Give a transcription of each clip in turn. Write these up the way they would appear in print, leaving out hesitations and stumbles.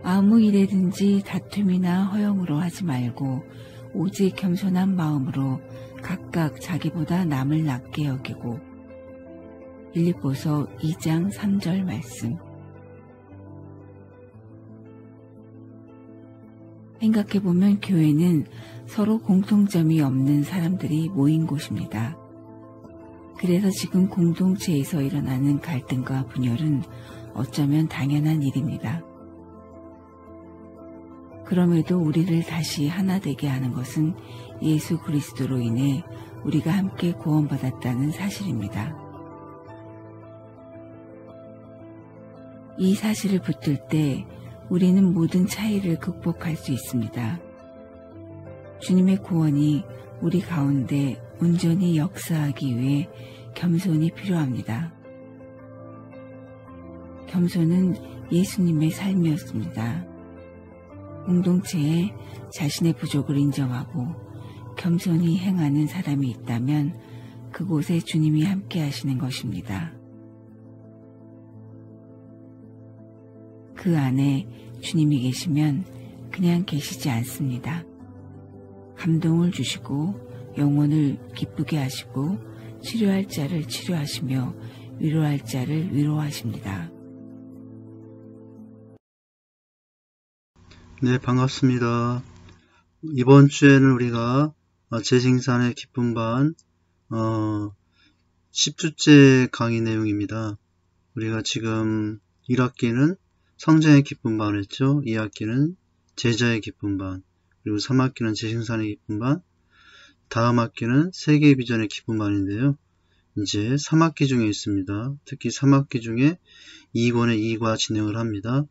아무 일에든지 다툼이나 허영으로 하지 말고 오직 겸손한 마음으로 각각 자기보다 남을 낮게 여기고. 빌립보서 2장 3절 말씀. 생각해보면 교회는 서로 공통점이 없는 사람들이 모인 곳입니다. 그래서 지금 공동체에서 일어나는 갈등과 분열은 어쩌면 당연한 일입니다. 그럼에도 우리를 다시 하나 되게 하는 것은 예수 그리스도로 인해 우리가 함께 구원받았다는 사실입니다. 이 사실을 붙들 때 우리는 모든 차이를 극복할 수 있습니다. 주님의 구원이 우리 가운데 온전히 역사하기 위해 겸손이 필요합니다. 겸손은 예수님의 삶이었습니다. 공동체에 자신의 부족을 인정하고 겸손히 행하는 사람이 있다면 그곳에 주님이 함께 하시는 것입니다. 그 안에 주님이 계시면 그냥 계시지 않습니다. 감동을 주시고 영혼을 기쁘게 하시고 치료할 자를 치료하시며 위로할 자를 위로하십니다. 네, 반갑습니다. 이번 주에는 우리가 재생산의 기쁨 반 10주째 강의 내용입니다. 우리가 지금 1학기는 성장의 기쁨 반을 했죠. 2학기는 제자의 기쁨 반, 그리고 3학기는 재생산의 기쁨 반, 다음 학기는 세계의 비전의 기쁨 반인데요. 이제 3학기 중에 있습니다. 특히 3학기 중에 2권의 2과 진행을 합니다.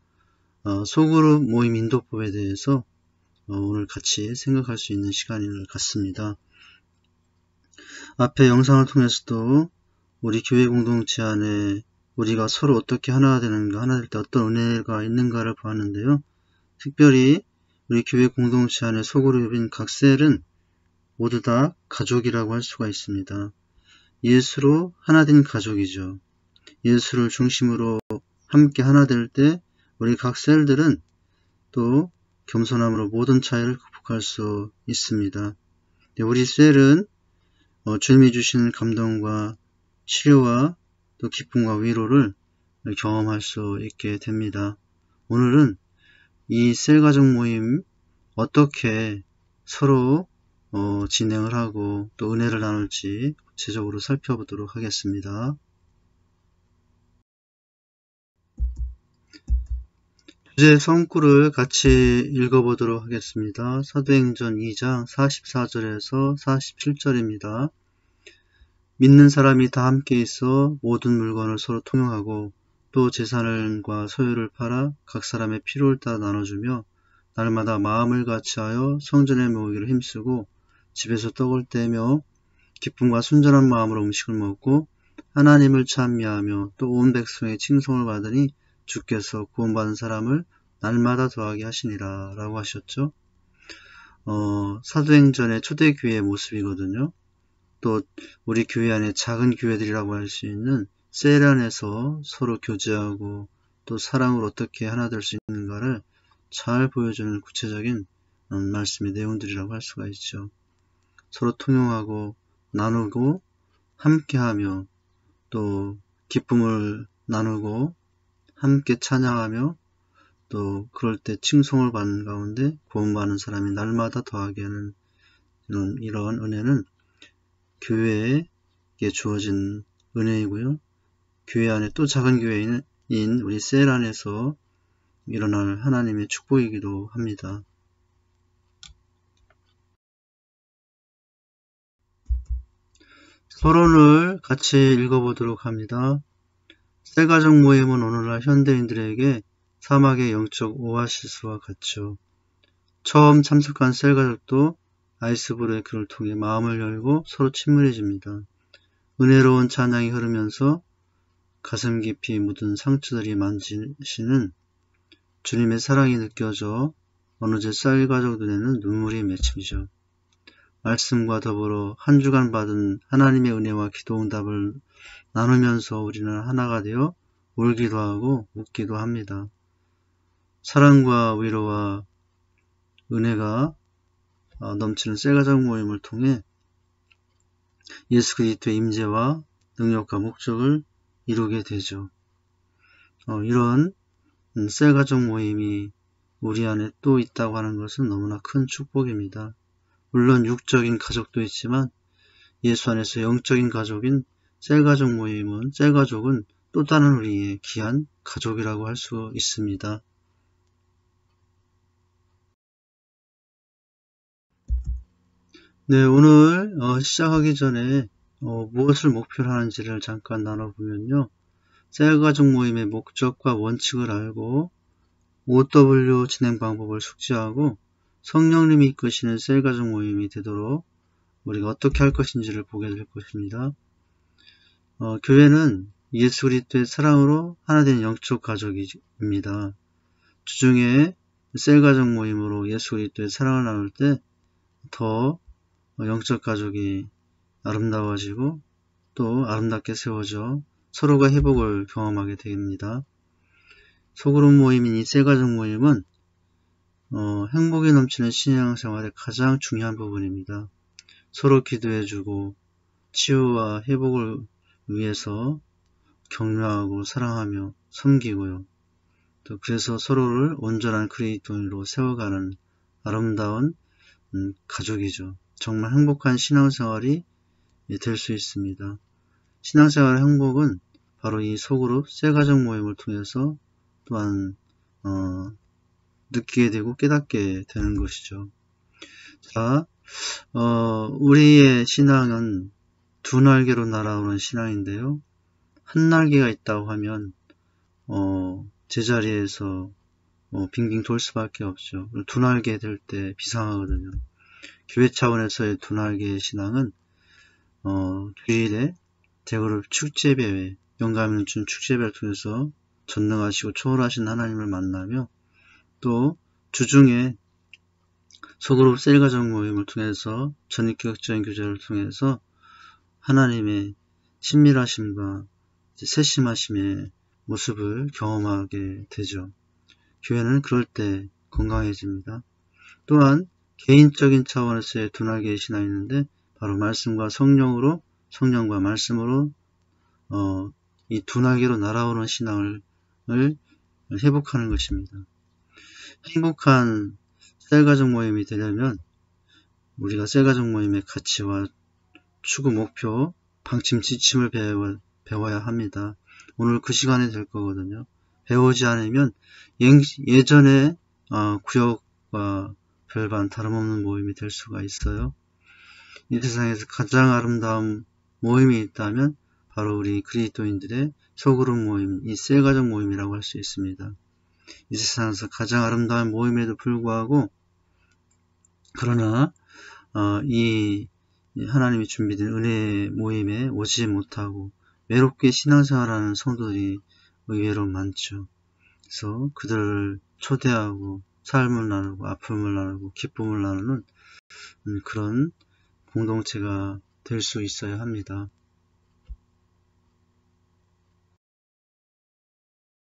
소그룹 모임 인도법에 대해서 오늘 같이 생각할 수 있는 시간을 갖습니다. 앞에 영상을 통해서도 우리 교회 공동체 안에 우리가 서로 어떻게 하나 되는가, 하나 될 때 어떤 은혜가 있는가를 보았는데요. 특별히 우리 교회 공동체 안에 소그룹인 각 셀은 모두 다 가족이라고 할 수가 있습니다. 예수로 하나 된 가족이죠. 예수를 중심으로 함께 하나 될 때 우리 각 셀들은 또 겸손함으로 모든 차이를 극복할 수 있습니다. 우리 셀은 주님이 주신 감동과 치료와 또 기쁨과 위로를 경험할 수 있게 됩니다. 오늘은 이 셀 가족 모임 어떻게 서로 진행을 하고 또 은혜를 나눌지 구체적으로 살펴보도록 하겠습니다. 주제 성구를 같이 읽어보도록 하겠습니다. 사도행전 2장 44절에서 47절입니다. 믿는 사람이 다 함께 있어 모든 물건을 서로 통용하고 또 재산과 소유를 팔아 각 사람의 필요를 따라 나눠주며 날마다 마음을 같이하여 성전에 모이기를 힘쓰고 집에서 떡을 떼며 기쁨과 순전한 마음으로 음식을 먹고 하나님을 찬미하며 또 온 백성의 칭송을 받으니 주께서 구원받은 사람을 날마다 더하게 하시니라 라고 하셨죠. 사도행전의 초대교회의 모습이거든요. 또 우리 교회 안에 작은 교회들이라고 할 수 있는 셀 안에서 서로 교제하고 또 사랑으로 어떻게 하나 될 수 있는가를 잘 보여주는 구체적인 말씀의 내용들이라고 할 수가 있죠. 서로 통용하고 나누고 함께하며 또 기쁨을 나누고 함께 찬양하며 또 그럴 때 칭송을 받는 가운데 구원받는 사람이 날마다 더하게 하는 이런 은혜는 교회에 주어진 은혜이고요. 교회 안에 또 작은 교회인 우리 셀 안에서 일어날 하나님의 축복이기도 합니다. 서론을 같이 읽어보도록 합니다. 셀 가족 모임은 오늘날 현대인들에게 사막의 영적 오아시스와 같죠. 처음 참석한 셀 가족도 아이스 브레이크를 통해 마음을 열고 서로 친밀해집니다. 은혜로운 찬양이 흐르면서 가슴 깊이 묻은 상처들이 만지시는 주님의 사랑이 느껴져 어느새 셀 가족 눈에는 눈물이 맺히죠. 말씀과 더불어 한 주간 받은 하나님의 은혜와 기도 응답을 나누면서 우리는 하나가 되어 울기도 하고 웃기도 합니다. 사랑과 위로와 은혜가 넘치는 셀가족 모임을 통해 예수 그리스도의 임재와 능력과 목적을 이루게 되죠. 이런 셀가족 모임이 우리 안에 또 있다고 하는 것은 너무나 큰 축복입니다. 물론 육적인 가족도 있지만 예수 안에서 영적인 가족인 셀가족은 또 다른 우리의 귀한 가족이라고 할 수 있습니다. 네, 오늘 시작하기 전에 무엇을 목표로 하는지를 잠깐 나눠보면요. 셀가족 모임의 목적과 원칙을 알고 OW 진행 방법을 숙지하고 성령님이 이끄시는 셀가족 모임이 되도록 우리가 어떻게 할 것인지를 보게 될 것입니다. 교회는 예수 그리스도의 사랑으로 하나 된 영적 가족입니다. 주중에 셀가족 모임으로 예수 그리스도의 사랑을 나눌 때 더 영적 가족이 아름다워지고 또 아름답게 세워져 서로가 회복을 경험하게 됩니다. 소그룹 모임인 이 셀가족 모임은 행복이 넘치는 신앙생활의 가장 중요한 부분입니다. 서로 기도해주고 치유와 회복을 위해서 격려하고 사랑하며 섬기고요. 또 그래서 서로를 온전한 그리스도인으로 세워가는 아름다운 가족이죠. 정말 행복한 신앙생활이 될 수 있습니다. 신앙생활의 행복은 바로 이 소그룹 셀가족 모임을 통해서 또한 느끼게 되고 깨닫게 되는 것이죠. 자, 우리의 신앙은 두 날개로 날아오는 신앙인데요. 한 날개가 있다고 하면 제자리에서 빙빙 돌 수밖에 없죠. 두 날개 될 때 비상하거든요. 교회 차원에서의 두 날개의 신앙은 주일에 대그룹 축제배회, 영감 있는 춤 축제배를 통해서 전능하시고 초월하신 하나님을 만나며 또 주중에 소그룹 셀가족 모임을 통해서 전입교육적인 교제를 통해서 하나님의 친밀하심과 세심하심의 모습을 경험하게 되죠. 교회는 그럴 때 건강해집니다. 또한 개인적인 차원에서의 두 날개의 신앙이 있는데 바로 말씀과 성령과 말씀으로 이 두 날개로 날아오는 신앙을 회복하는 것입니다. 행복한 셀가족 모임이 되려면 우리가 셀가족 모임의 가치와 추구 목표, 방침 지침을 배워야 합니다. 오늘 그 시간이 될 거거든요. 배우지 않으면 예전에 구역과 별반 다름없는 모임이 될 수가 있어요. 이 세상에서 가장 아름다운 모임이 있다면 바로 우리 그리스도인들의 소그룹 모임, 이 셀가족 모임이라고 할 수 있습니다. 이 세상에서 가장 아름다운 모임에도 불구하고 그러나 이 하나님이 준비된 은혜의 모임에 오지 못하고 외롭게 신앙생활하는 성도들이 의외로 많죠. 그래서 그들을 초대하고 삶을 나누고 아픔을 나누고 기쁨을 나누는 그런 공동체가 될 수 있어야 합니다.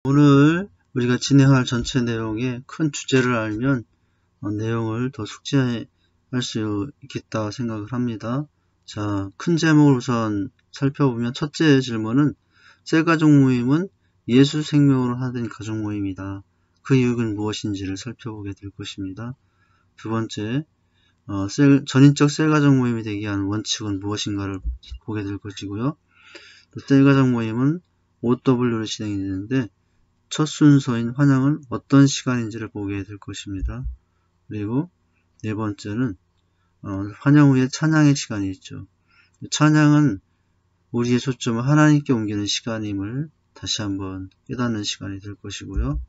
오늘 우리가 진행할 전체 내용의 큰 주제를 알면 내용을 더 숙지할 수 있겠다 생각을 합니다. 자, 큰 제목을 우선 살펴보면 첫째 질문은 셀가족 모임은 예수 생명으로 하된 가족 모임이다. 그 이유는 무엇인지를 살펴보게 될 것입니다. 두 번째, 전인적 셀가족 모임이 되기 위한 원칙은 무엇인가를 보게 될 것이고요. 또 셀가족 모임은 OW로 진행이 되는데 첫 순서인 환영은 어떤 시간인지를 보게 될 것입니다. 그리고 네 번째는 환영 후에 찬양의 시간이 있죠. 찬양은 우리의 초점을 하나님께 옮기는 시간임을 다시 한번 깨닫는 시간이 될 것이고요.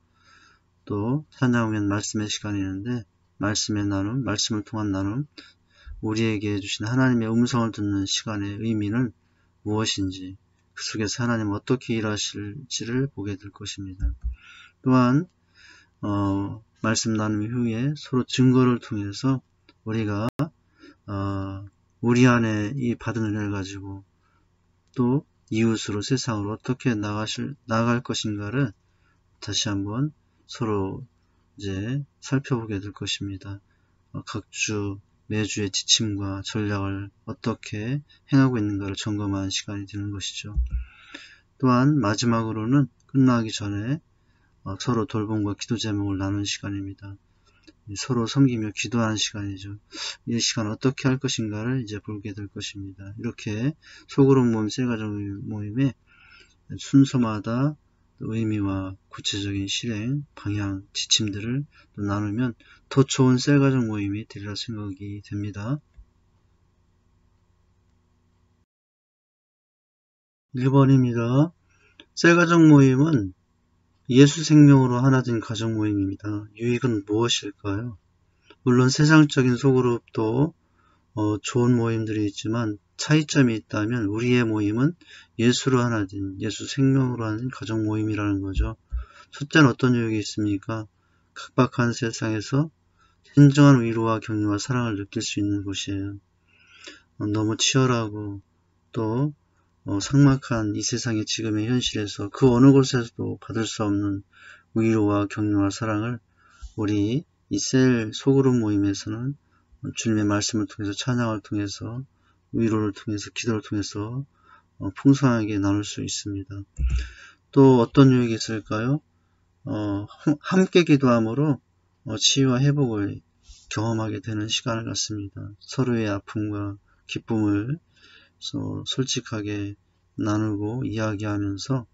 또 찬양 후엔 말씀의 시간이 있는데 말씀의 나눔, 말씀을 통한 나눔, 우리에게 주신 하나님의 음성을 듣는 시간의 의미는 무엇인지 그 속에서 하나님 어떻게 일하실지를 보게 될 것입니다. 또한 말씀 나눔 후에 서로 증거를 통해서 우리가 우리 안에 이 받은 은혜를 가지고 또 이웃으로 세상으로 어떻게 나갈 것인가를 다시 한번 서로 이제 살펴보게 될 것입니다. 각 주, 매주의 지침과 전략을 어떻게 행하고 있는가를 점검하는 시간이 되는 것이죠. 또한 마지막으로는 끝나기 전에 서로 돌봄과 기도 제목을 나누는 시간입니다. 서로 섬기며 기도하는 시간이죠. 이 시간 어떻게 할 것인가를 이제 보게 될 것입니다. 이렇게 소그룹 모임, 셀가정 모임의 순서마다 의미와 구체적인 실행, 방향, 지침들을 또 나누면 더 좋은 셀가정 모임이 되리라 생각이 됩니다. 1번입니다. 셀가정 모임은 예수 생명으로 하나 된 가정 모임입니다. 유익은 무엇일까요? 물론 세상적인 소그룹도 좋은 모임들이 있지만 차이점이 있다면 우리의 모임은 예수로 하나 된 예수 생명으로 하는 가정 모임이라는 거죠. 첫째는 어떤 유익이 있습니까? 각박한 세상에서 진정한 위로와 격려와 사랑을 느낄 수 있는 곳이에요. 너무 치열하고 또 삭막한 이 세상의 지금의 현실에서 그 어느 곳에서도 받을 수 없는 위로와 격려와 사랑을 우리 이 셀 소그룹 모임에서는 주님의 말씀을 통해서 찬양을 통해서 위로를 통해서 기도를 통해서 풍성하게 나눌 수 있습니다. 또 어떤 유익이 있을까요? 함께 기도함으로 치유와 회복을 경험하게 되는 시간을 갖습니다. 서로의 아픔과 기쁨을 솔직하게 나누고 이야기하면서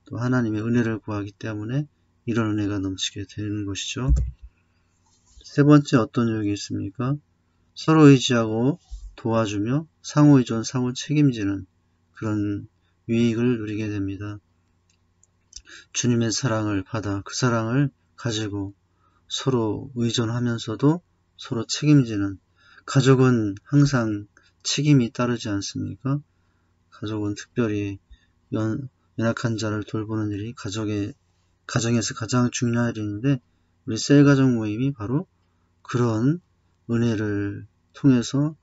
또 하나님의 은혜를 구하기 때문에 이런 은혜가 넘치게 되는 것이죠. 세 번째 어떤 유익이 있습니까? 서로 의지하고 도와주며 상호 의존, 상호 책임지는 그런 유익을 누리게 됩니다. 주님의 사랑을 받아 그 사랑을 가지고 서로 의존하면서도 서로 책임지는, 가족은 항상 책임이 따르지 않습니까? 가족은 특별히 연약한 자를 돌보는 일이 가정에서 가장 중요한 일인데 우리 셀가정 모임이 바로 그런 은혜를 통해서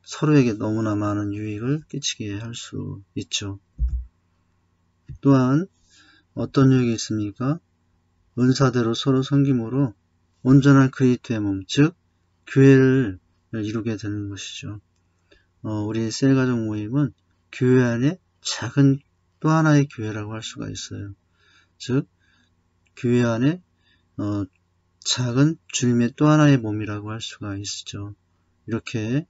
서로에게 너무나 많은 유익을 끼치게 할 수 있죠. 또한 어떤 유익이 있습니까? 은사대로 서로 섬김으로 온전한 그리스도의 몸, 즉 교회를 이루게 되는 것이죠. 우리 셀가족 모임은 교회 안에 작은 또 하나의 교회라고 할 수가 있어요. 즉 교회 안에 작은 주님의 또 하나의 몸이라고 할 수가 있죠. 이렇게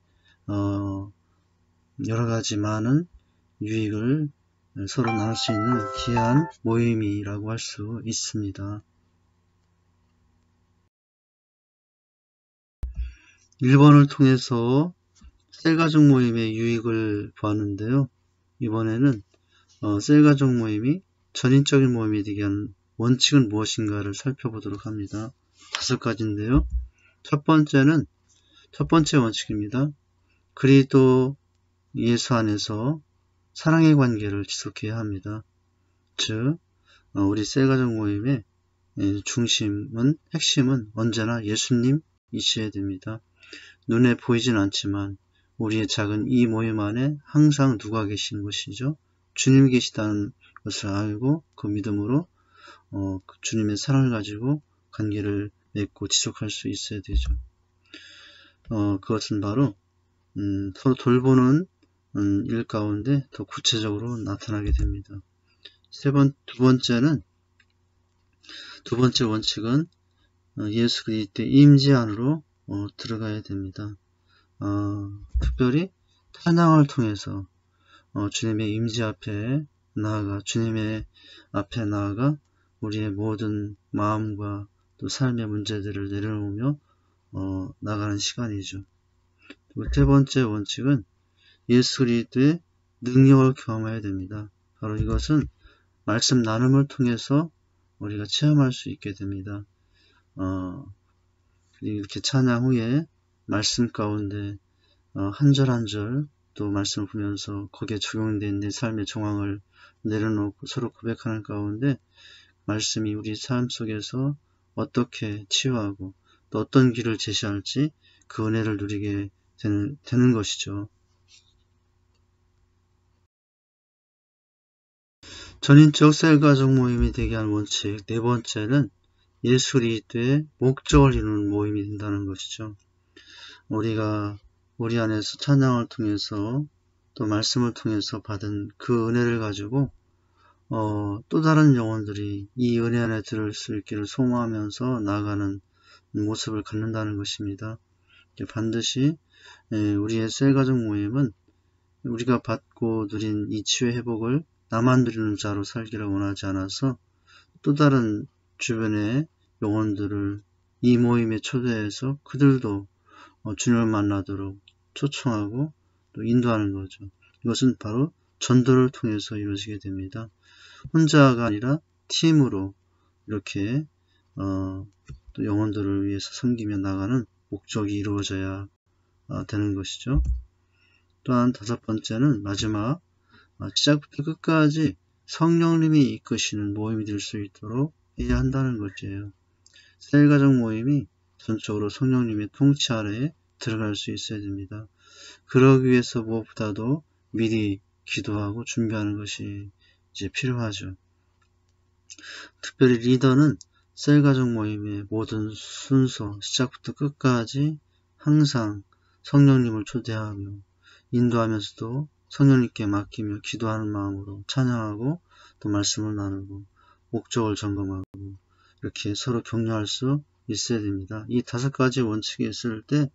여러 가지 많은 유익을 서로 나눌 수 있는 귀한 모임이라고 할 수 있습니다. 1번을 통해서 셀가족 모임의 유익을 보았는데요. 이번에는 셀가족 모임이 전인적인 모임이 되게 하는 원칙은 무엇인가를 살펴보도록 합니다. 5가지인데요. 첫 번째 원칙입니다. 그리스도 예수 안에서 사랑의 관계를 지속해야 합니다. 즉 우리 셀가족 모임의 핵심은 언제나 예수님이셔야 됩니다. 눈에 보이진 않지만 우리의 작은 이 모임 안에 항상 누가 계신 것이죠? 주님이 계시다는 것을 알고 그 믿음으로 주님의 사랑을 가지고 관계를 맺고 지속할 수 있어야 되죠. 그것은 바로 서로 돌보는 일 가운데 더 구체적으로 나타나게 됩니다. 두 번째 원칙은 예수 그리스도의 임재 안으로 들어가야 됩니다. 특별히 찬양을 통해서 주님의 임재 앞에 나아가 우리의 모든 마음과 또 삶의 문제들을 내려놓으며 나가는 시간이죠. 세 번째 원칙은 예수 그리스도의 능력을 경험해야 됩니다. 바로 이것은 말씀 나눔을 통해서 우리가 체험할 수 있게 됩니다. 이렇게 찬양 후에 말씀 가운데 한 절 한 절 또 말씀을 보면서 거기에 적용된 내 삶의 정황을 내려놓고 서로 고백하는 가운데 말씀이 우리 삶 속에서 어떻게 치유하고 또 어떤 길을 제시할지 그 은혜를 누리게 되는 것이죠. 전인적 셀가족 모임이 되게 하는 원칙 네 번째는 예술이 돼 목적을 이루는 모임이 된다는 것이죠. 우리가 우리 안에서 찬양을 통해서 또 말씀을 통해서 받은 그 은혜를 가지고 또 다른 영혼들이 이 은혜 안에 들을 수 있기를 소망하면서 나아가는 모습을 갖는다는 것입니다. 반드시 우리의 셀가족 모임은 우리가 받고 누린 이 치유 회복을 나만 누리는 자로 살기를 원하지 않아서 또 다른 주변의 영혼들을 이 모임에 초대해서 그들도 주님을 만나도록 초청하고 또 인도하는 거죠. 이것은 바로 전도를 통해서 이루어지게 됩니다. 혼자가 아니라 팀으로 이렇게 또 영혼들을 위해서 섬기며 나가는 목적이 이루어져야 되는 것이죠. 또한 다섯 번째는 마지막 시작부터 끝까지 성령님이 이끄시는 모임이 될 수 있도록 해야 한다는 것이에요. 셀가족 모임이 전적으로 성령님의 통치 아래에 들어갈 수 있어야 됩니다. 그러기 위해서 무엇보다도 미리 기도하고 준비하는 것이 이제 필요하죠. 특별히 리더는 셀가족 모임의 모든 순서, 시작부터 끝까지 항상 성령님을 초대하며 인도하면서도 성령님께 맡기며 기도하는 마음으로 찬양하고 또 말씀을 나누고 목적을 점검하고 이렇게 서로 격려할 수 있어야 됩니다. 이 다섯 가지 원칙이 있을 때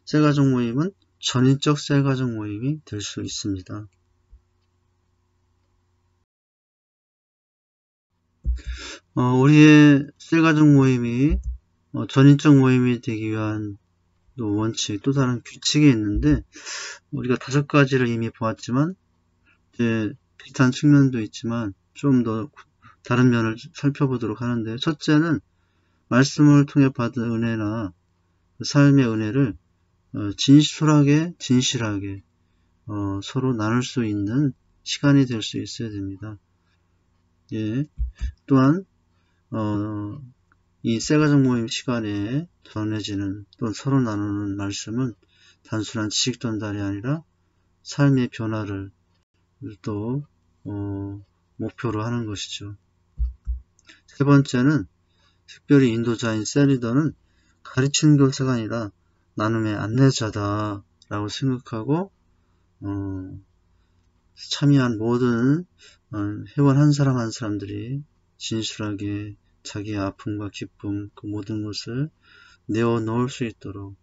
셀가족 모임은 전인적 셀가족 모임이 될 수 있습니다. 우리의 셀가족 모임이 전인적 모임이 되기 위한 또 원칙, 또 다른 규칙이 있는데 우리가 다섯 가지를 이미 보았지만 이제 비슷한 측면도 있지만 좀 더 다른 면을 살펴보도록 하는데 첫째는 말씀을 통해 받은 은혜나 그 삶의 은혜를 진실하게 서로 나눌 수 있는 시간이 될 수 있어야 됩니다. 예. 또한 이 셀가족 모임 시간에 전해지는 또 서로 나누는 말씀은 단순한 지식 전달이 아니라 삶의 변화를 또 목표로 하는 것이죠. 세 번째는 특별히 인도자인 셀리더는 가르치는 교사가 아니라 나눔의 안내자다 라고 생각하고 참여한 모든 회원 한 사람 한 사람들이 진실하게 자기의 아픔과 기쁨 그 모든 것을 내어놓을 수 있도록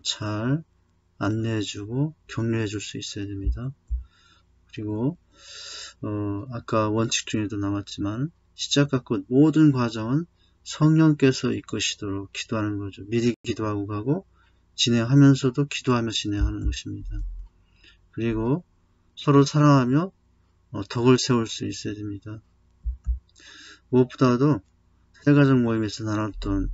잘 안내해주고 격려해줄 수 있어야 됩니다. 그리고 아까 원칙 중에도 나왔지만 시작과 끝 모든 과정은 성령께서 이끄시도록 기도하는 거죠. 미리 기도하고 가고 진행하면서도 기도하며 진행하는 것입니다. 그리고 서로 사랑하며 덕을 세울 수 있어야 됩니다. 무엇보다도 셀가족 모임에서 나눴던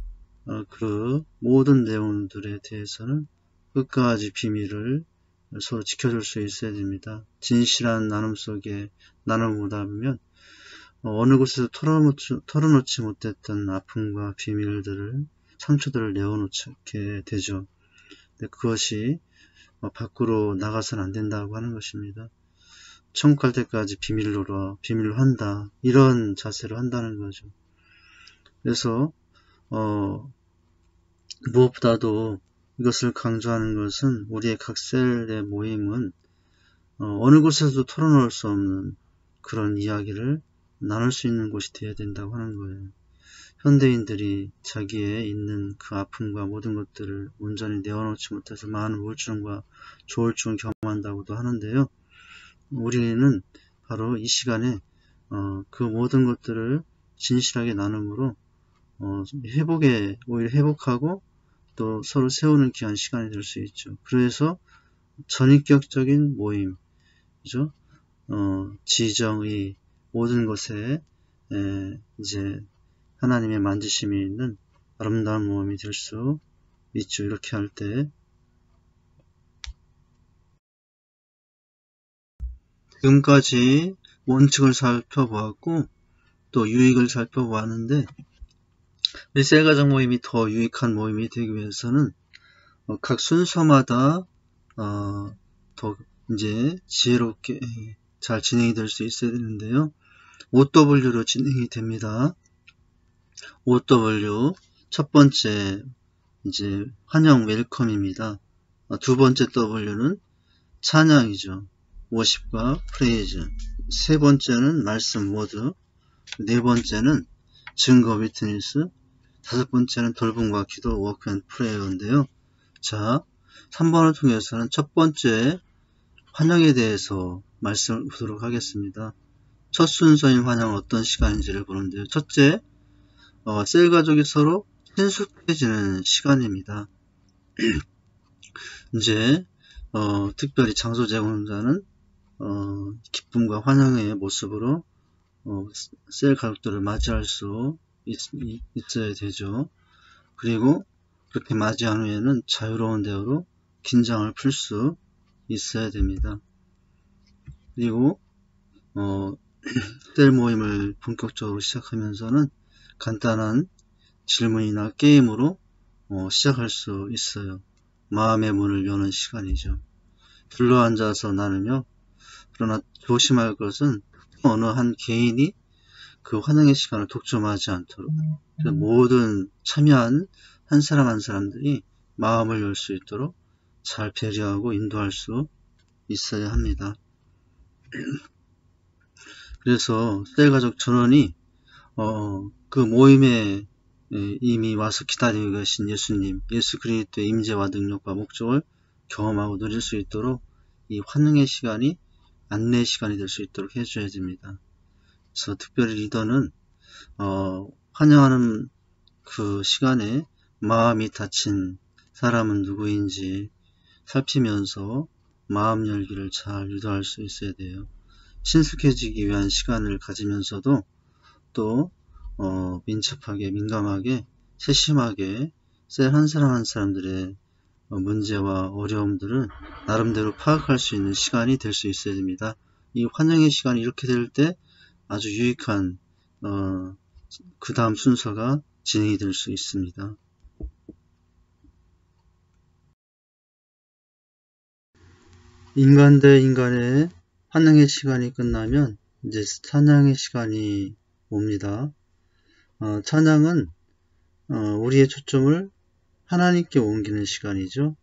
그 모든 내용들에 대해서는 끝까지 비밀을 서로 지켜줄 수 있어야 됩니다. 진실한 나눔 속에 나눠보다 보면 어느 곳에서 털어놓지 못했던 아픔과 비밀들을 상처들을 내어놓게 되죠. 근데 그것이 밖으로 나가서는 안 된다고 하는 것입니다. 천국 갈 때까지 비밀로 한다 이런 자세로 한다는 거죠. 그래서 무엇보다도 이것을 강조하는 것은 우리의 각 셀의 모임은 어느 곳에서도 털어놓을 수 없는 그런 이야기를 나눌 수 있는 곳이 되어야 된다고 하는 거예요. 현대인들이 자기의 있는 그 아픔과 모든 것들을 온전히 내어놓지 못해서 많은 우울증과 조울증을 경험한다고도 하는데요. 우리는 바로 이 시간에 그 모든 것들을 진실하게 나눔으로 오히려 회복하고 또 서로 세우는 귀한 시간이 될 수 있죠. 그래서 전인격적인 모임, 그죠? 지정의 모든 것에 이제 하나님의 만지심이 있는 아름다운 모임이 될 수 있죠. 이렇게 할 때 지금까지 원칙을 살펴보았고 또 유익을 살펴보았는데 우리 셀가족 모임이 더 유익한 모임이 되기 위해서는 각 순서마다 더 이제 지혜롭게 잘 진행이 될 수 있어야 되는데요. OW로 진행이 됩니다. OW 첫 번째 이제 환영 웰컴입니다. 두 번째 W는 찬양이죠. 워십과 프레이즈. 세 번째는 말씀 워드. 네 번째는 증거 위트니스. 다섯 번째는 돌봄과 기도 워크 앤 프레이어인데요. 자, 3번을 통해서는 첫 번째 환영에 대해서 말씀을 보도록 하겠습니다. 첫 순서인 환영은 어떤 시간인지를 보는데요. 첫째, 셀 가족이 서로 친숙해지는 시간입니다. 이제 특별히 장소 제공자는 기쁨과 환영의 모습으로 셀 가족들을 맞이할 수 있어야 되죠. 그리고 그렇게 맞이한 후에는 자유로운 대화로 긴장을 풀 수 있어야 됩니다. 그리고 셀 모임을 본격적으로 시작하면서는 간단한 질문이나 게임으로 시작할 수 있어요. 마음의 문을 여는 시간이죠. 둘러앉아서 나누며, 그러나 조심할 것은 어느 한 개인이 그 환영의 시간을 독점하지 않도록 모든 참여한 한 사람 한 사람들이 마음을 열 수 있도록 잘 배려하고 인도할 수 있어야 합니다. 그래서 셀 가족 전원이 그 모임에 이미 와서 기다리고 계신 예수님, 예수 그리스도의 임재와 능력과 목적을 경험하고 누릴 수 있도록 이 환영의 시간이 안내 시간이 될 수 있도록 해줘야 됩니다. 그래서 특별히 리더는 환영하는 그 시간에 마음이 닫힌 사람은 누구인지 살피면서 마음 열기를 잘 유도할 수 있어야 돼요. 친숙해지기 위한 시간을 가지면서도 또 민첩하게, 민감하게, 세심하게 셀 한 사람 한 사람들의 문제와 어려움들을 나름대로 파악할 수 있는 시간이 될 수 있어야 됩니다. 이 환영의 시간이 이렇게 될 때 아주 유익한 그 다음 순서가 진행이 될 수 있습니다. 인간 대 인간의 환영의 시간이 끝나면 이제 찬양의 시간이 옵니다. 찬양은 우리의 초점을 하나님께 옮기는 시간이죠.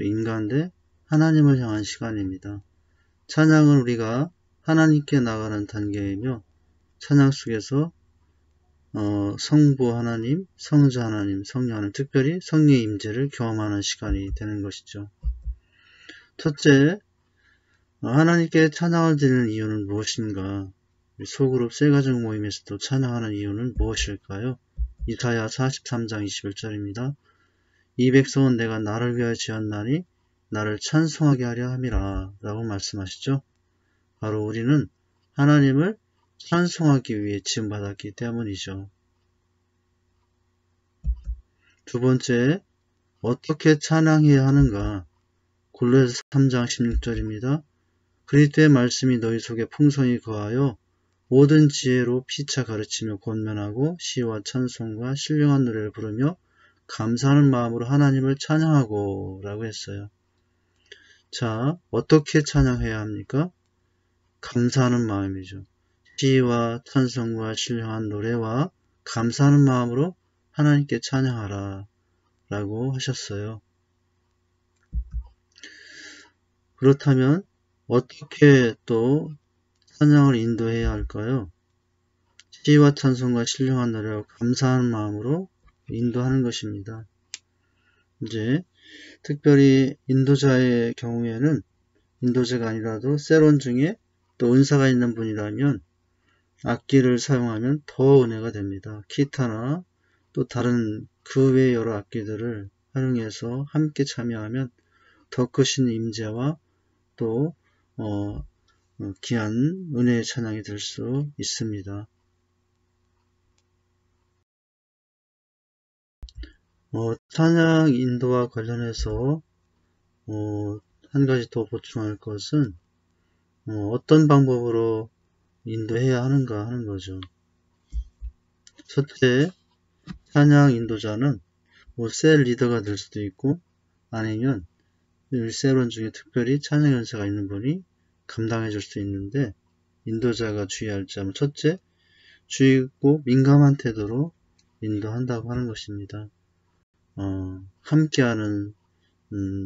인간 대 하나님을 향한 시간입니다. 찬양은 우리가 하나님께 나가는 단계이며 찬양 속에서 성부 하나님, 성자 하나님, 성령 하나님, 특별히 성령의 임재를 경험하는 시간이 되는 것이죠. 첫째, 하나님께 찬양을 드리는 이유는 무엇인가? 소그룹 셀가족 모임에서도 찬양하는 이유는 무엇일까요? 이사야 43장 21절입니다. 이 백성은 내가 나를 위하여 지었나니 나를 찬송하게 하려 함이라 라고 말씀하시죠. 바로 우리는 하나님을 찬송하기 위해 지음받았기 때문이죠. 두 번째, 어떻게 찬양해야 하는가? 골로새 3장 16절입니다. 그리스도의 말씀이 너희 속에 풍성히 거하여 모든 지혜로 피차 가르치며 권면하고 시와 찬송과 신령한 노래를 부르며 감사하는 마음으로 하나님을 찬양하고 라고 했어요. 자, 어떻게 찬양해야 합니까? 감사하는 마음이죠. 시와 찬송과 신령한 노래와 감사하는 마음으로 하나님께 찬양하라 라고 하셨어요. 그렇다면 어떻게 또 찬양을 인도해야 할까요? 시와 찬송과 신령한 노래와 감사하는 마음으로 인도하는 것입니다. 이제 특별히 인도자의 경우에는 인도자가 아니라도 셀원 중에 또 은사가 있는 분이라면 악기를 사용하면 더 은혜가 됩니다. 기타나 또 다른 그 외의 여러 악기들을 활용해서 함께 참여하면 더 크신 임재와 또 귀한 은혜의 찬양이 될 수 있습니다. 찬양 인도와 관련해서 한 가지 더 보충할 것은 어떤 방법으로 인도해야 하는가 하는 거죠. 첫째, 찬양 인도자는 셀 리더가 될 수도 있고 아니면 셀원 중에 특별히 찬양 연세가 있는 분이 감당해 줄 수 있는데 인도자가 주의할 점은 첫째, 주의 있고 민감한 태도로 인도한다고 하는 것입니다. 함께하는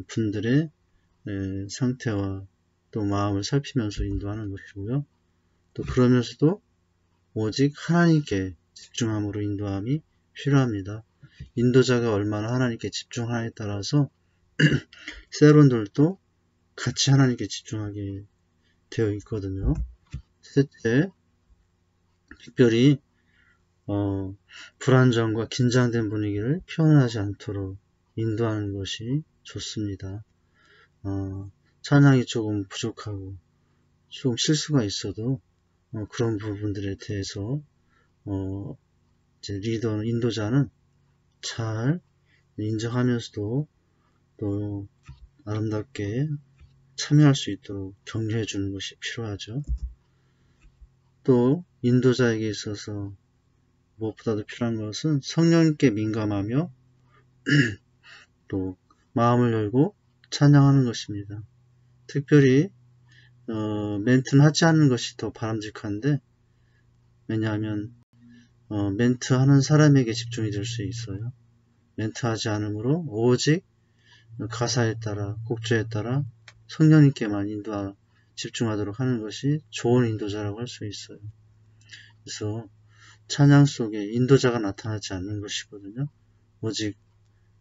분들의 상태와 또 마음을 살피면서 인도하는 것이고요. 또 그러면서도 오직 하나님께 집중함으로 인도함이 필요합니다. 인도자가 얼마나 하나님께 집중하냐에 따라서 세론들도 같이 하나님께 집중하게 되어 있거든요. 셋째, 특별히 불안정과 긴장된 분위기를 표현하지 않도록 인도하는 것이 좋습니다. 찬양이 조금 부족하고 조금 실수가 있어도 그런 부분들에 대해서 이제 리더는, 인도자는 잘 인정하면서도 또 아름답게 참여할 수 있도록 격려해 주는 것이 필요하죠. 또 인도자에게 있어서 무엇보다도 필요한 것은 성령님께 민감하며 또 마음을 열고 찬양하는 것입니다. 특별히 멘트는 하지 않는 것이 더 바람직한데, 왜냐하면 멘트하는 사람에게 집중이 될 수 있어요. 멘트하지 않으므로 오직 가사에 따라, 곡조에 따라 성령님께만 집중하도록 하는 것이 좋은 인도자라고 할 수 있어요. 그래서 찬양 속에 인도자가 나타나지 않는 것이거든요. 오직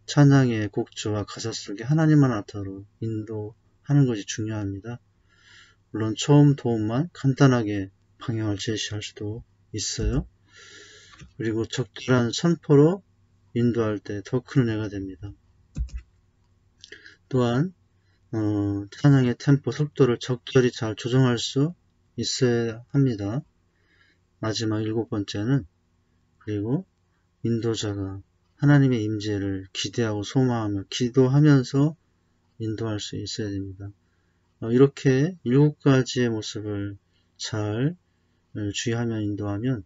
찬양의 곡조와 가사 속에 하나님만 나타나도록 인도하는 것이 중요합니다. 물론 처음 도움만 간단하게 방향을 제시할 수도 있어요. 그리고 적절한 선포로 인도할 때 더 큰 은혜가 됩니다. 또한 찬양의 템포, 속도를 적절히 잘 조정할 수 있어야 합니다. 마지막 7번째는, 그리고 인도자가 하나님의 임재를 기대하고 소망하며 기도하면서 인도할 수 있어야 됩니다. 이렇게 7가지의 모습을 잘 주의하며 인도하면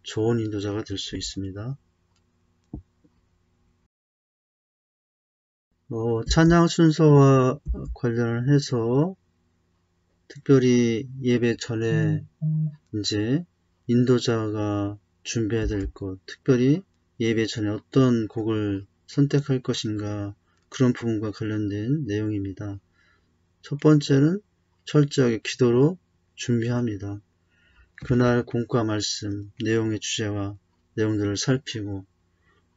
좋은 인도자가 될 수 있습니다. 찬양 순서와 관련을 해서 특별히 예배 전에 이제 인도자가 준비해야 될 것, 특별히 예배 전에 어떤 곡을 선택할 것인가, 그런 부분과 관련된 내용입니다. 첫 번째는 철저하게 기도로 준비합니다. 그날 공과 말씀, 내용의 주제와 내용들을 살피고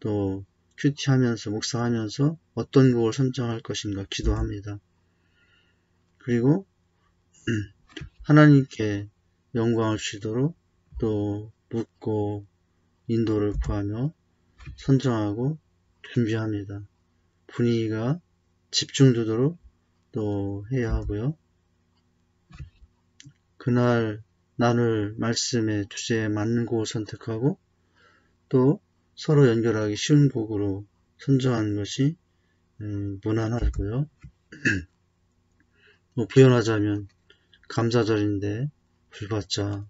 또 큐티하면서 묵상하면서 어떤 곡을 선정할 것인가 기도합니다. 그리고 하나님께 영광을 주시도록 또 묻고 인도를 구하며 선정하고 준비합니다. 분위기가 집중되도록 또 해야 하고요. 그날 나눌 말씀의 주제에 맞는 곡을 선택하고 또 서로 연결하기 쉬운 곡으로 선정하는 것이 무난하고요. 부연하자면 감사절인데 불받자,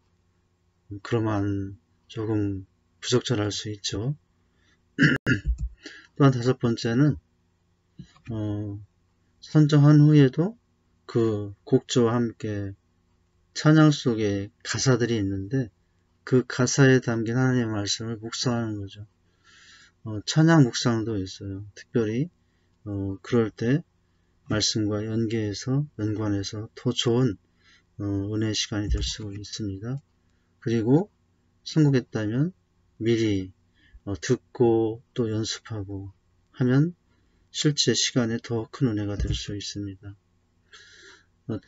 그러면 조금 부적절할 수 있죠. 또한 5번째는 선정한 후에도 그 곡조와 함께 찬양 속에 가사들이 있는데 그 가사에 담긴 하나님의 말씀을 묵상하는 거죠. 찬양 묵상도 있어요. 특별히 그럴 때 말씀과 연관해서 더 좋은 은혜의 시간이 될 수 있습니다. 그리고 성공했다면 미리 듣고 또 연습하고 하면 실제 시간에 더 큰 은혜가 될 수 있습니다.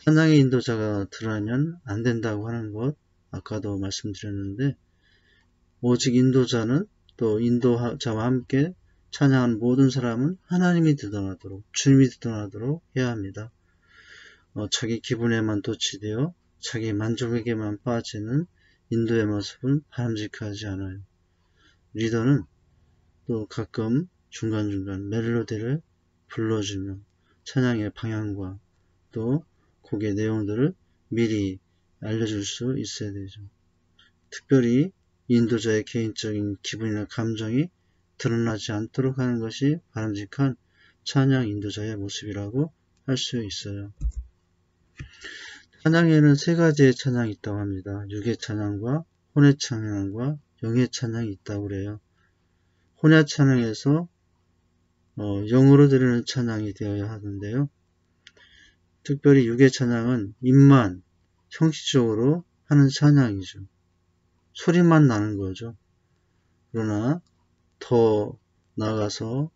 찬양의 인도자가 들어가면 안 된다고 하는 것 아까도 말씀드렸는데, 오직 인도자는 또 인도자와 함께 찬양하는 모든 사람은 하나님이 드러나도록, 주님이 드러나도록 해야 합니다. 자기 기분에만 도취되어 자기 만족에게만 빠지는 인도의 모습은 바람직하지 않아요. 리더는 또 가끔 중간중간 멜로디를 불러주며 찬양의 방향과 또 곡의 내용들을 미리 알려줄 수 있어야 되죠. 특별히 인도자의 개인적인 기분이나 감정이 드러나지 않도록 하는 것이 바람직한 찬양 인도자의 모습이라고 할 수 있어요. 찬양에는 3가지의 찬양이 있다고 합니다. 육의 찬양과 혼의 찬양과 영의 찬양이 있다고 그래요. 혼야 찬양에서 영으로 드리는 찬양이 되어야 하는데요. 특별히 유괴 찬양은 입만 형식적으로 하는 찬양이죠. 소리만 나는 거죠. 그러나 더 나아가서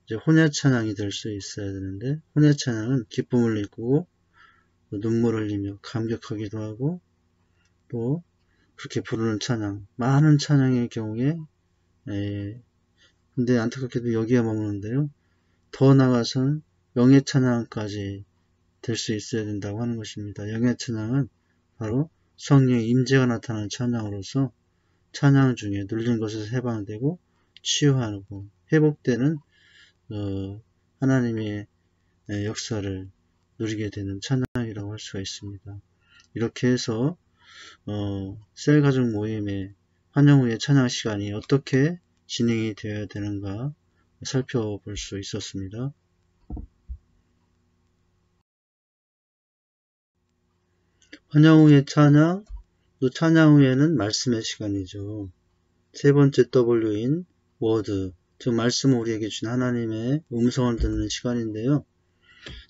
이제 혼야 찬양이 될 수 있어야 되는데, 혼야 찬양은 기쁨을 느끼고 눈물을 흘리며 감격하기도 하고 또 그렇게 부르는 찬양, 많은 찬양의 경우에 근데 안타깝게도 여기에 머무는데요. 더 나아가서는 영예 찬양까지 될 수 있어야 된다고 하는 것입니다. 영예 찬양은 바로 성령의 임재가 나타나는 찬양으로서 찬양 중에 눌린 것에서 해방되고 치유하고 회복되는 하나님의 역사를 누리게 되는 찬양이라고 할 수가 있습니다. 이렇게 해서 셀 가족 모임의 환영 후의 찬양 시간이 어떻게 진행이 되어야 되는가 살펴볼 수 있었습니다. 환영 후의 찬양, 또 찬양 후에는 말씀의 시간이죠. 세 번째 W인 워드, 즉 말씀을 우리에게 준 하나님의 음성을 듣는 시간인데요.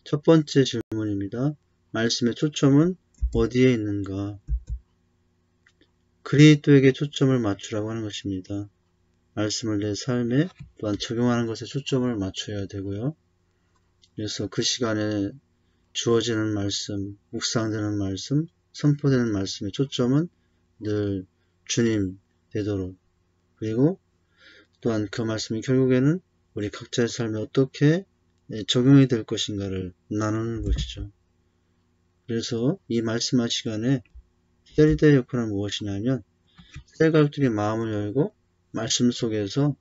첫 번째 질문입니다. 말씀의 초점은 어디에 있는가? 그리스도에게 초점을 맞추라고 하는 것입니다. 말씀을 내 삶에 또한 적용하는 것에 초점을 맞춰야 되고요. 그래서 그 시간에 주어지는 말씀, 묵상되는 말씀, 선포되는 말씀의 초점은 늘 주님 되도록, 그리고 또한 그 말씀이 결국에는 우리 각자의 삶에 어떻게 적용이 될 것인가를 나누는 것이죠. 그래서 이 말씀할 시간에 셀리더의 역할은 무엇이냐면, 셀 가족들이 마음을 열고 말씀 속에서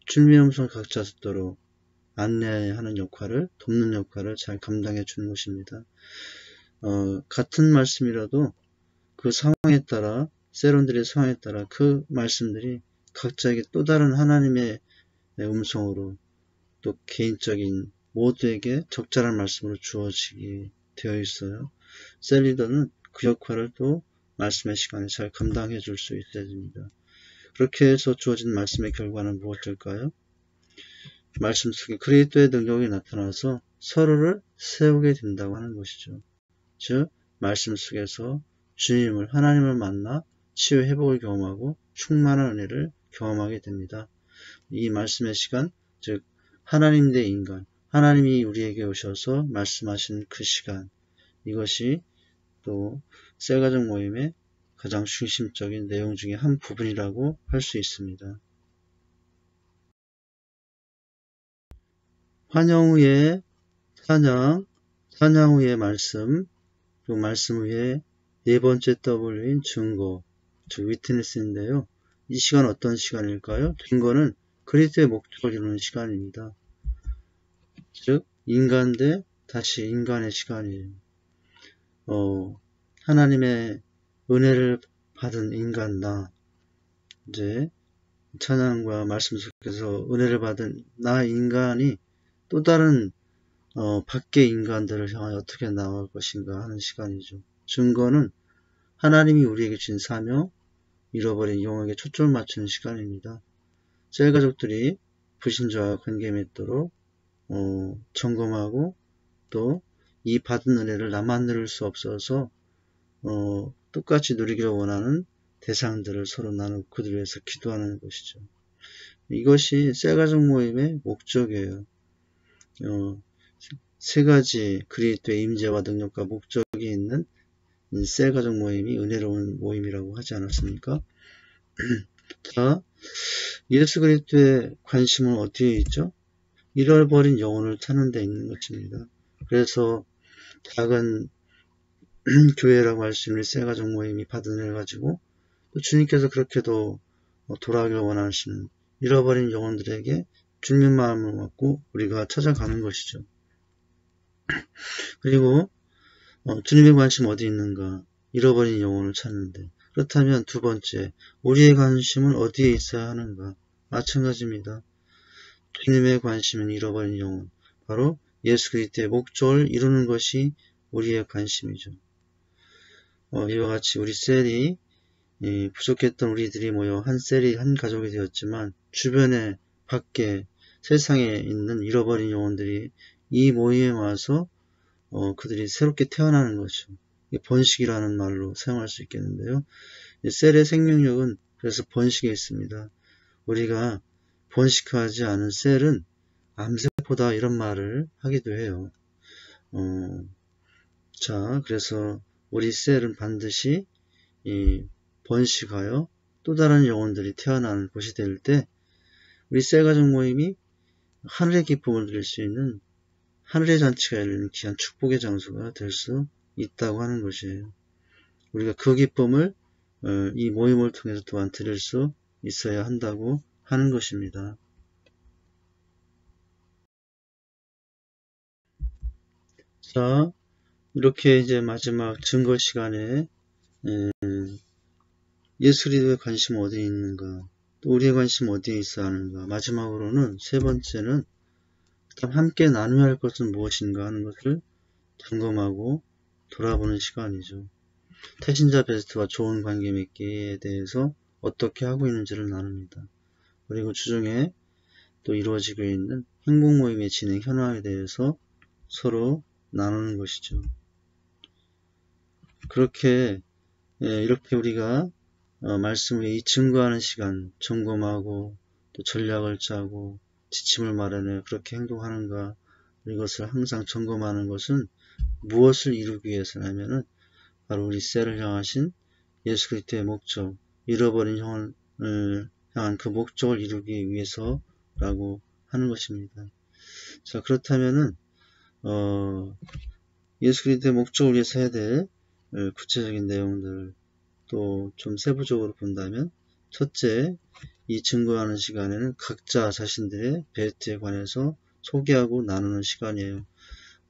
주님의 음성을 각자 듣도록 안내하는 역할을, 돕는 역할을 잘 감당해 주는 것입니다. 같은 말씀이라도 그 상황에 따라, 셀원들의 상황에 따라 그 말씀들이 각자에게 또 다른 하나님의 음성으로 또 개인적인 모두에게 적절한 말씀으로 주어지게 되어 있어요. 셀리더는 그 역할을 또 말씀의 시간에 잘 감당해 줄 수 있어야 됩니다. 그렇게 해서 주어진 말씀의 결과는 무엇일까요? 말씀 속에 그리스도의 능력이 나타나서 서로를 세우게 된다고 하는 것이죠. 즉 말씀 속에서 주님을, 하나님을 만나 치유 회복을 경험하고 충만한 은혜를 경험하게 됩니다. 이 말씀의 시간, 즉 하나님 대 인간, 하나님이 우리에게 오셔서 말씀하신 그 시간, 이것이 또 셀가족 모임의 가장 중심적인 내용 중에 한 부분이라고 할 수 있습니다. 환영 후에 찬양, 찬양 후에 말씀, 그리고 말씀 후에 네 번째 W인 증거, 즉 위트니스인데요. 이 시간 어떤 시간일까요? 증거는 그리스도의 목적을 이루는 시간입니다. 즉 인간 대 다시 인간의 시간이에요. 하나님의 은혜를 받은 인간 나, 이제 찬양과 말씀 속에서 은혜를 받은 나 인간이 또 다른 밖의 인간들을 향하여 어떻게 나아갈 것인가 하는 시간이죠. 증거는 하나님이 우리에게 준 사명, 잃어버린 영혼에게 초점을 맞추는 시간입니다. 셀 가족들이 불신자와 관계 맺도록 점검하고 또 이 받은 은혜를 나만 누릴 수 없어서 똑같이 누리기를 원하는 대상들을 서로 나누고 그들을 위해서 기도하는 것이죠. 이것이 셀 가족 모임의 목적이에요. 세 가지 그리스도의 임재와 능력과 목적이 있는 셀 가족 모임이 은혜로운 모임이라고 하지 않았습니까? 자, 예수 그리스도의 관심은 어디에 있죠? 잃어버린 영혼을 찾는 데 있는 것입니다. 그래서 작은 교회라고 할 수 있는 셀 가족 모임이 받은 은혜를 가지고 또 주님께서 그렇게도 돌아가길 원하시는 잃어버린 영혼들에게 주님의 마음을 갖고 우리가 찾아가는 것이죠. 그리고 주님의 관심 어디 있는가? 잃어버린 영혼을 찾는데. 그렇다면 두 번째, 우리의 관심은 어디에 있어야 하는가? 마찬가지입니다. 주님의 관심은 잃어버린 영혼, 바로 예수 그리스도의 목적을 이루는 것이 우리의 관심이죠. 이와 같이 우리 셀이 부족했던 우리들이 모여 한 셀이 한 가족이 되었지만 주변에 밖에 세상에 있는 잃어버린 영혼들이 이 모임에 와서 그들이 새롭게 태어나는 거죠. 번식이라는 말로 사용할 수 있겠는데요. 셀의 생명력은 그래서 번식에 있습니다. 우리가 번식하지 않은 셀은 암세포다 이런 말을 하기도 해요. 자, 그래서 우리 셀은 반드시 번식하여 또 다른 영혼들이 태어나는 곳이 될 때 우리 셀 가족 모임이 하늘의 기쁨을 누릴 수 있는 하늘의 잔치가 열리는 귀한 축복의 장소가 될 수 있다고 하는 것이에요. 우리가 그 기쁨을 이 모임을 통해서 또한 드릴 수 있어야 한다고 하는 것입니다. 자, 이렇게 이제 마지막 증거 시간에 예수 그리스도의 관심은 어디에 있는가, 또 우리의 관심은 어디에 있어야 하는가, 마지막으로는 세 번째는 함께 나누어야 할 것은 무엇인가 하는 것을 점검하고 돌아보는 시간이죠. 태신자 베스트와 좋은 관계 맺기에 대해서 어떻게 하고 있는지를 나눕니다. 그리고 주중에 또 이루어지고 있는 행복 모임의 진행 현황에 대해서 서로 나누는 것이죠. 그렇게 이렇게 우리가 말씀 위에 증거하는 시간, 점검하고 또 전략을 짜고 지침을 마련해 그렇게 행동하는가, 이것을 항상 점검하는 것은 무엇을 이루기 위해서냐면은 바로 우리 셀을 향하신 예수 그리스도의 목적, 잃어버린 영혼을 향한 그 목적을 이루기 위해서라고 하는 것입니다. 자, 그렇다면은 예수 그리스도의 목적을 위해서 해야 될 구체적인 내용들 또 좀 세부적으로 본다면, 첫째, 이 증거하는 시간에는 각자 자신들의 베스트에 관해서 소개하고 나누는 시간이에요.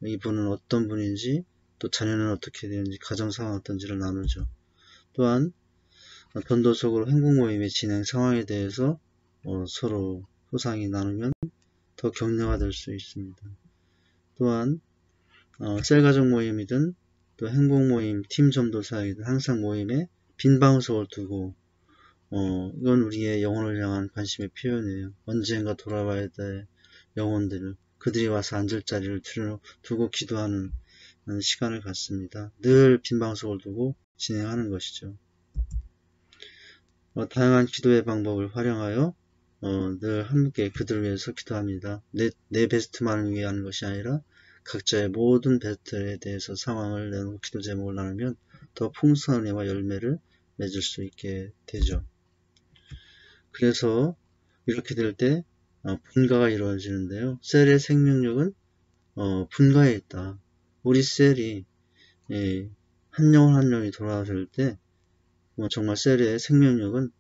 이분은 어떤 분인지, 또 자녀는 어떻게 되는지, 가정 상황 어떤지를 나누죠. 또한 변도적으로 행복 모임의 진행 상황에 대해서 서로 소상히 나누면 더 격려가 될 수 있습니다. 또한 셀 가족 모임이든 또 행복 모임, 팀 전도사이든 항상 모임에 빈 방석을 두고 이건 우리의 영혼을 향한 관심의 표현이에요. 언젠가 돌아와야 될 영혼들을, 그들이 와서 앉을 자리를 두고 기도하는 시간을 갖습니다. 늘 빈 방석을 두고 진행하는 것이죠. 다양한 기도의 방법을 활용하여 늘 함께 그들을 위해서 기도합니다. 내 베스트만을 위해 하는 것이 아니라 각자의 모든 베스트에 대해서 상황을 내놓고 기도 제목을 나누면 더 풍성한 은혜와 열매를 맺을 수 있게 되죠. 그래서 이렇게 될 때 분가가 이루어지는데요. 셀의 생명력은 분가에 있다. 우리 셀이 한 영혼 한 영이 돌아설 때 정말 셀의 생명력은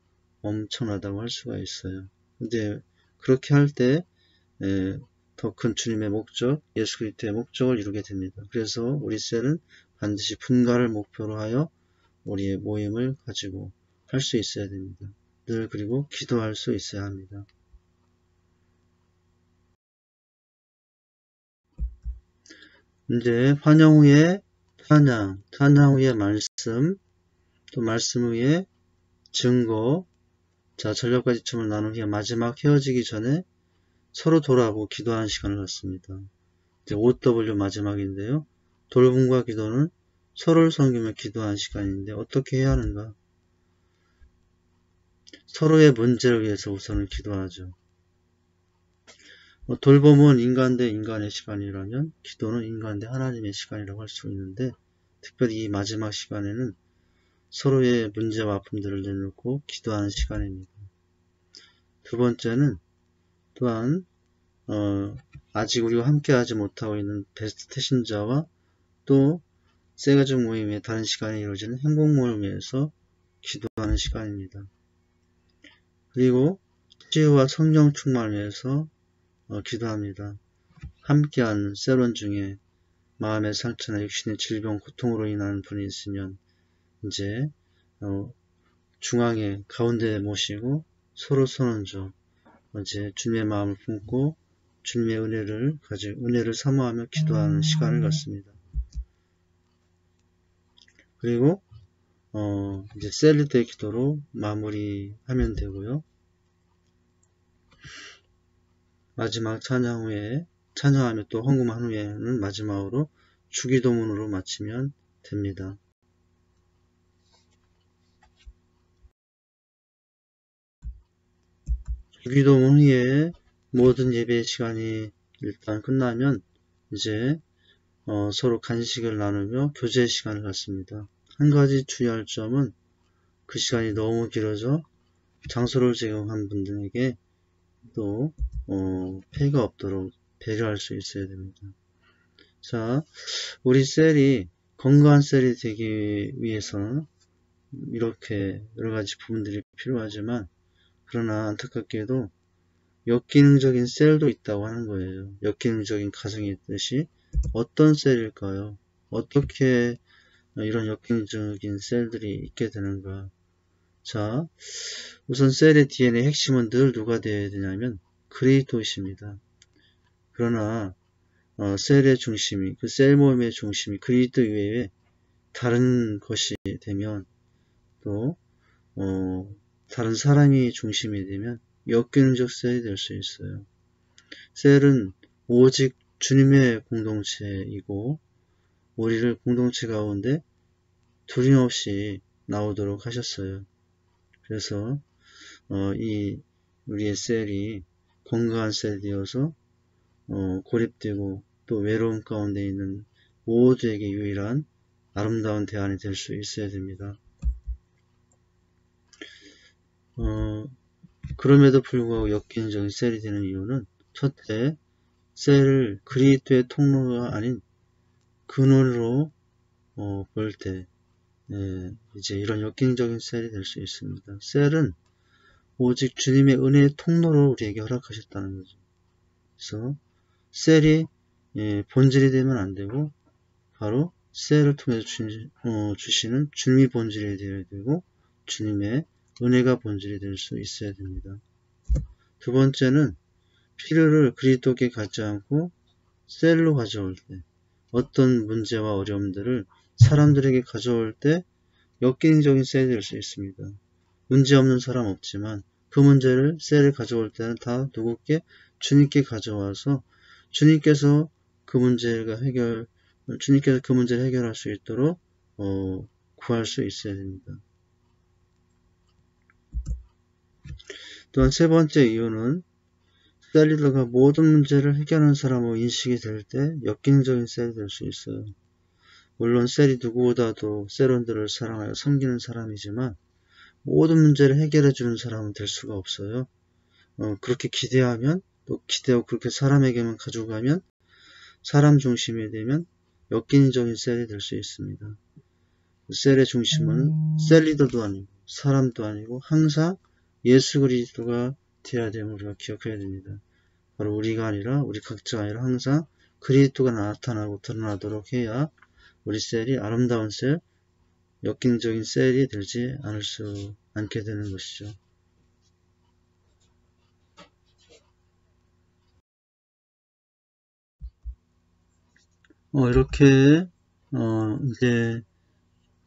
엄청나다고 할 수가 있어요. 근데 그렇게 할 때 더 큰 주님의 목적, 예수 그리스도의 목적을 이루게 됩니다. 그래서 우리 셀은 반드시 분가를 목표로 하여 우리의 모임을 가지고 할 수 있어야 됩니다. 늘 그리고 기도할 수 있어야 합니다. 이제 환영 후에 찬양, 찬양 후에 말씀, 또 말씀 후에 증거, 자, 전략과 지침을 나눈 후에 마지막 헤어지기 전에 서로 돌아보고 기도하는 시간을 갖습니다. 이제 5W 마지막인데요. 돌봄과 기도는 서로를 섬기며 기도하는 시간인데 어떻게 해야 하는가? 서로의 문제를 위해서 우선은 기도하죠. 돌봄은 인간 대 인간의 시간이라면 기도는 인간 대 하나님의 시간이라고 할 수 있는데, 특별히 이 마지막 시간에는 서로의 문제와 아픔들을 내놓고 기도하는 시간입니다. 두 번째는 또한 아직 우리가 함께하지 못하고 있는 베스트 태신자와 또 셀가족 모임의 다른 시간에 이루어지는 행복 모임을 위해서 기도하는 시간입니다. 그리고 치유와 성령 충만을 위해서 기도합니다. 함께한 셀원 중에 마음의 상처나 육신의 질병, 고통으로 인한 분이 있으면 이제 중앙에 가운데에 모시고 서로 손얹어 이제 주님의 마음을 품고 주님의 은혜를 가지고 은혜를 사모하며 기도하는 시간을 갖습니다. 그리고 이제 셀리드의 기도로 마무리하면 되고요. 마지막 찬양하며 또 헌금한 후에는 마지막으로 주기도문으로 마치면 됩니다. 주기도문 후에 모든 예배 시간이 일단 끝나면 이제 서로 간식을 나누며 교제 시간을 갖습니다. 한 가지 주의할 점은 그 시간이 너무 길어져 장소를 제공한 분들에게 또 폐가 없도록 배려할 수 있어야 됩니다. 자, 우리 셀이 건강한 셀이 되기 위해서는 이렇게 여러가지 부분들이 필요하지만 그러나 안타깝게도 역기능적인 셀도 있다고 하는 거예요. 역기능적인 가정이 있듯이 어떤 셀일까요? 어떻게 이런 역기능적인 셀들이 있게 되는가? 자, 우선 셀의 DNA 핵심은 늘 누가 되어야 되냐면 그리스도이십니다. 그러나 셀의 중심이, 그 셀 모임의 중심이 그리스도 이외에 다른 것이 되면 또 다른 사람이 중심이 되면 역기능적 셀이 될 수 있어요. 셀은 오직 주님의 공동체이고 우리를 공동체 가운데 두림없이 나오도록 하셨어요. 그래서 우리의 셀이 건강한 셀이 되어서 고립되고 또 외로움 가운데 있는 모두에게 유일한 아름다운 대안이 될 수 있어야 됩니다. 그럼에도 불구하고 역기능적인 셀이 되는 이유는 첫째, 셀을 그리스도의 통로가 아닌 근원으로 볼 때 이제 이런 역기능적인 셀이 될 수 있습니다. 셀은 오직 주님의 은혜의 통로로 우리에게 허락하셨다는 거죠. 그래서 셀이 본질이 되면 안 되고 바로 셀을 통해서 주시는 주님이 본질이 되어야 되고 주님의 은혜가 본질이 될 수 있어야 됩니다. 두 번째는 필요를 그리스도께 갖지 않고 셀로 가져올 때 어떤 문제와 어려움들을 사람들에게 가져올 때 역기능적인 셀이 될 수 있습니다. 문제 없는 사람 없지만 그 문제를 셀에 가져올 때는 다 누구께? 주님께 가져와서 주님께서 그 문제를 해결할 수 있도록 구할 수 있어야 됩니다. 또한 세 번째 이유는 셀 리더가 모든 문제를 해결하는 사람으로 인식이 될 때 역기능적인 셀이 될 수 있어요. 물론 셀이 누구보다도 셀원들을 사랑하여 섬기는 사람이지만 모든 문제를 해결해 주는 사람은 될 수가 없어요. 그렇게 기대하면 또 기대하고 그렇게 사람에게만 가지고 가면 사람 중심이 되면 역기능적인 셀이 될 수 있습니다. 셀의 중심은 셀 리더도 아니고 사람도 아니고 항상 예수 그리스도가 되어야 됨을 우리가 기억해야 됩니다. 바로 우리가 아니라 우리 각자가 아니라 항상 그리스도가 나타나고 드러나도록 해야 우리 셀이 아름다운 셀, 역기능적인 셀이 되지 않게 되는 것이죠. 이렇게 이제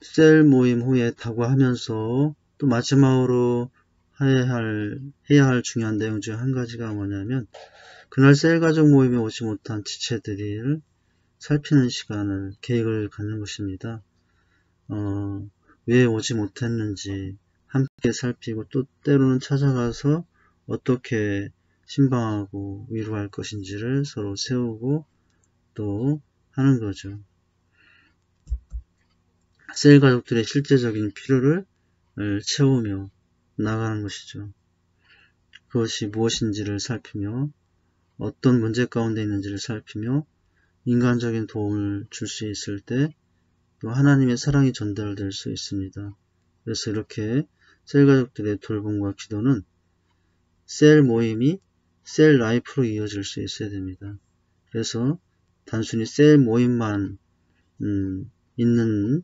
셀 모임 후에 다과하면서 또 마지막으로 해야 할 중요한 내용 중 한 가지가 뭐냐면 그날 셀 가족 모임에 오지 못한 지체들을 살피는 시간을 계획을 갖는 것입니다. 왜 오지 못했는지 함께 살피고 또 때로는 찾아가서 어떻게 신방하고 위로할 것인지를 서로 세우고 또 하는 거죠. 셀 가족들의 실제적인 필요를 채우며 나가는 것이죠. 그것이 무엇인지를 살피며 어떤 문제 가운데 있는지를 살피며 인간적인 도움을 줄 수 있을 때 또 하나님의 사랑이 전달될 수 있습니다. 그래서 이렇게 셀 가족들의 돌봄과 기도는 셀 모임이 셀 라이프로 이어질 수 있어야 됩니다. 그래서 단순히 셀 모임만 있는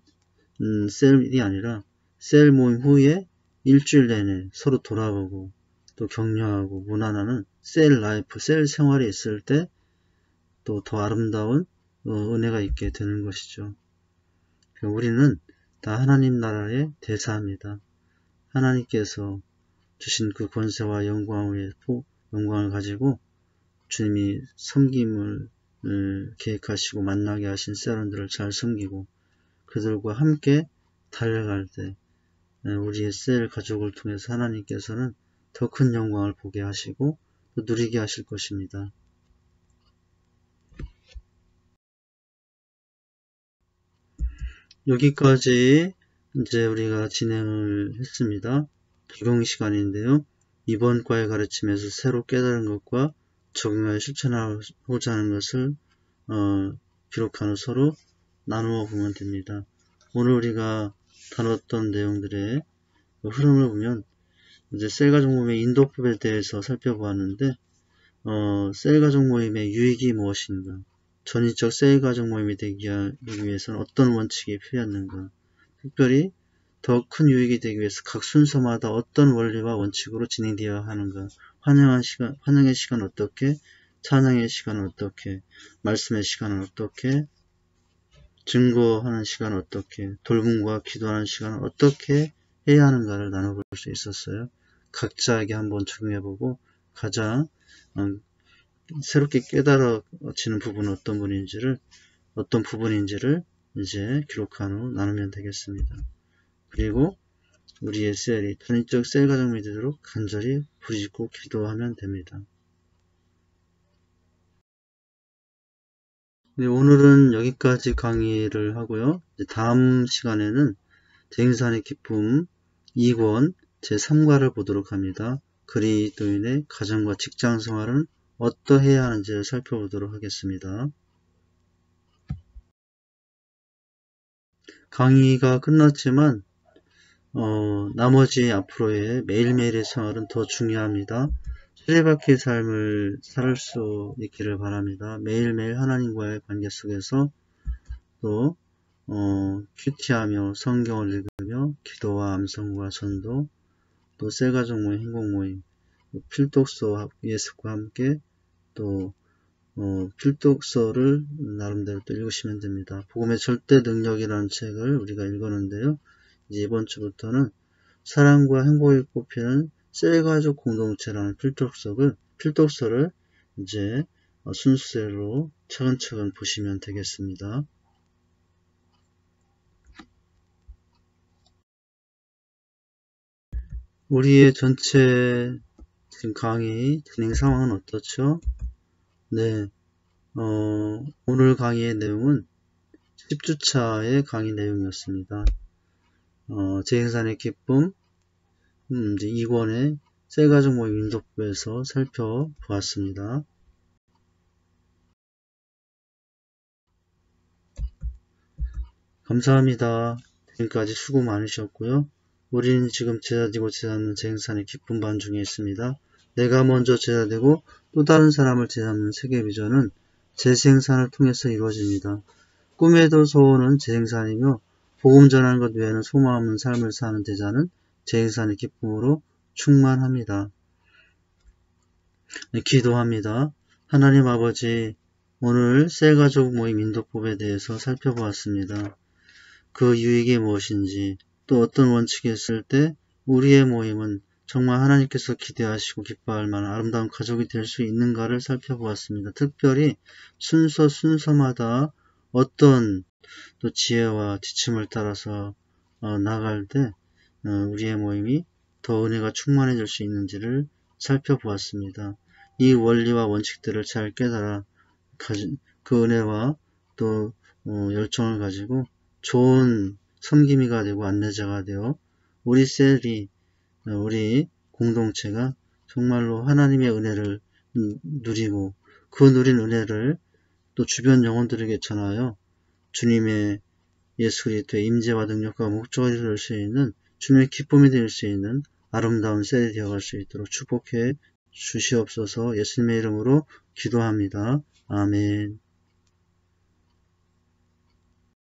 셀이 아니라 셀 모임 후에 일주일 내내 서로 돌아보고 또 격려하고 문안하는 셀 라이프, 셀 생활이 있을 때 또 더 아름다운 은혜가 있게 되는 것이죠. 우리는 다 하나님 나라의 대사입니다. 하나님께서 주신 그 권세와 영광을 가지고 주님이 섬김을 계획하시고 만나게 하신 셀원들을 잘 섬기고 그들과 함께 달려갈 때 우리의 셀 가족을 통해서 하나님께서는 더 큰 영광을 보게 하시고 또 누리게 하실 것입니다. 여기까지 이제 우리가 진행을 했습니다. 적용 시간인데요. 이번 과의 가르침에서 새로 깨달은 것과 적용하여 실천하고자 하는 것을 기록한 후 서로 나누어 보면 됩니다. 오늘 우리가 다뤘던 내용들의 흐름을 보면 이제 셀가족 모임의 인도법에 대해서 살펴보았는데 셀가족 모임의 유익이 무엇인가, 전위적 셀가족 모임이 되기 위해서는 어떤 원칙이 필요했는가, 특별히 더 큰 유익이 되기 위해서 각 순서마다 어떤 원리와 원칙으로 진행되어야 하는가, 환영의 시간은 어떻게, 찬양의 시간은 어떻게, 말씀의 시간은 어떻게, 증거하는 시간은 어떻게, 돌봄과 기도하는 시간은 어떻게 해야 하는가를 나눠볼 수 있었어요. 각자에게 한번 적용해보고 가장 새롭게 깨달아지는 부분은 어떤 부분인지를 이제 기록한 후 나누면 되겠습니다. 그리고 우리의 셀이 전인적 셀 가정이 되도록 간절히 부르짖고 기도하면 됩니다. 네, 오늘은 여기까지 강의를 하고요. 다음 시간에는 재생산의 기쁨 2권 제3과를 보도록 합니다. 그리스도인의 가정과 직장 생활은 어떠해야 하는지를 살펴보도록 하겠습니다. 강의가 끝났지만 나머지 앞으로의 매일매일의 생활은 더 중요합니다. 수레바퀴의 삶을 살 수 있기를 바랍니다. 매일매일 하나님과의 관계 속에서 또 큐티하며 성경을 읽으며 기도와 암송과 전도, 또 셀가족 모임, 행복 모임, 필독서 예습과 함께 또 필독서를 나름대로 또 읽으시면 됩니다. 복음의 절대 능력이라는 책을 우리가 읽었는데요. 이제 이번 주부터는 사랑과 행복이 꼽히는 셀가족 공동체라는 필독서를 이제 순서대로 차근차근 보시면 되겠습니다. 우리의 전체 지금 강의 진행 상황은 어떻죠? 네, 오늘 강의의 내용은 10주차의 강의 내용이었습니다. 재생산의 기쁨 이제 2권의 셀가족 모임 인도법에서 살펴보았습니다. 감사합니다. 지금까지 수고 많으셨고요. 우리는 지금 제자되고 제자는 재생산의 기쁨 반 중에 있습니다. 내가 먼저 제자되고 또 다른 사람을 제자하는 세계 비전은 재생산을 통해서 이루어집니다. 꿈에도 소원은 재생산이며 복음 전하는 것 외에는 소망 없는 삶을 사는 제자는 재생산의 기쁨으로 충만합니다. 네, 기도합니다. 하나님 아버지, 오늘 셀가족 모임 인도법에 대해서 살펴보았습니다. 그 유익이 무엇인지, 또 어떤 원칙이 있을 때 우리의 모임은 정말 하나님께서 기대하시고 기뻐할 만한 아름다운 가족이 될 수 있는가를 살펴보았습니다. 특별히 순서마다 어떤 또 지혜와 지침을 따라서 나갈 때 우리의 모임이 더 은혜가 충만해질 수 있는지를 살펴보았습니다. 이 원리와 원칙들을 잘 깨달아 그 은혜와 또 열정을 가지고 좋은 섬김이가 되고 안내자가 되어 우리 셀이 우리 공동체가 정말로 하나님의 은혜를 누리고 그 누린 은혜를 또 주변 영혼들에게 전하여 주님의 예수 그리스도의 임재와 능력과 목적이 될 수 있는 주님의 기쁨이 될 수 있는 아름다운 셀이 되어갈 수 있도록 축복해 주시옵소서. 예수님의 이름으로 기도합니다. 아멘.